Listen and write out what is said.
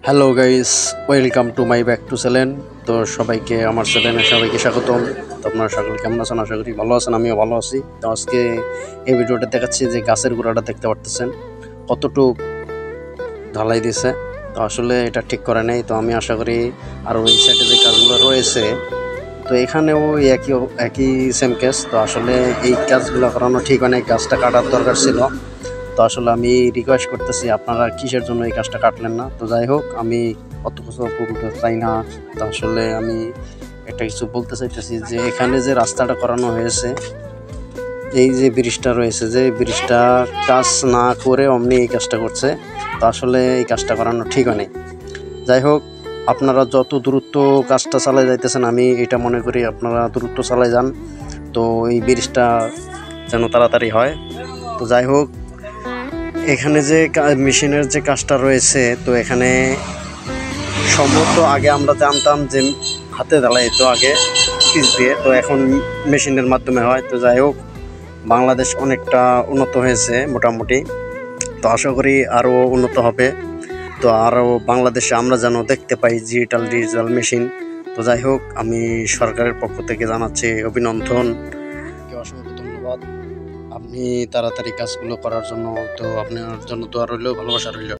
Hello guys, welcome to my back to channel. তো সবাইকে আমার চ্যানেলে সবাইকে স্বাগতম। তো আপনারা সকলে কেমন আছেন? আশা করি ভালো আছেন, আমিও ভালো আছি। তো আজকে এই ভিডিওটা দেখাচ্ছি যে গাছের গোড়াটা দেখতে পারতেছেন কতটুক ঢালাই দিয়েছে। তো আসলে এটা ঠিক করে নেই। তো আমি আশা করি আরও এই সাইডে যে কাজগুলো রয়েছে, তো এখানেও একই একই সেম কেস। তো আসলে এই কাজগুলো করানো ঠিক হয় না, গাছটা কাটার দরকার ছিল। তো আসলে আমি রিকোয়েস্ট করতেছি, আপনারা কিসের জন্য এই কাজটা কাটলেন না? তো যাই হোক, আমি অত কিছু বলতে চাই না। তো আসলে আমি একটা কিছু বলতে চাইতেছি যে এখানে যে রাস্তাটা করানো হয়েছে, এই যে ব্রিজটা রয়েছে, যে ব্রিজটা কাজ না করে অমনি এই কাজটা করছে। তো আসলে এই কাজটা করানো ঠিক হয় নাই। যাই হোক, আপনারা যত দ্রুত কাজটা চালাই যাইতেছেন, আমি এটা মনে করি আপনারা দ্রুত চালাই যান, তো এই ব্রিজটা যেন তাড়াতাড়ি হয়। তো যাই হোক, এখানে যে মেশিনের যে কাজটা রয়েছে, তো এখানে সম্ভবত আগে আমরা জানতাম যে হাতে ঢালাই তো আগে পিচ দিয়ে, তো এখন মেশিনের মাধ্যমে হয়। তো যাই হোক, বাংলাদেশ অনেকটা উন্নত হয়েছে মোটামুটি। তো আশা করি আরও উন্নত হবে। তো আরও বাংলাদেশে আমরা যেন দেখতে পাই ডিজিটাল মেশিন। তো যাই হোক, আমি সরকারের পক্ষ থেকে জানাচ্ছি অভিনন্দন, অসংখ্য ধন্যবাদ। আপনি তাড়াতাড়ি কাজগুলো করার জন্য, তো আপনার জন্য দোয়া রইল, ভালোবাসা রইল।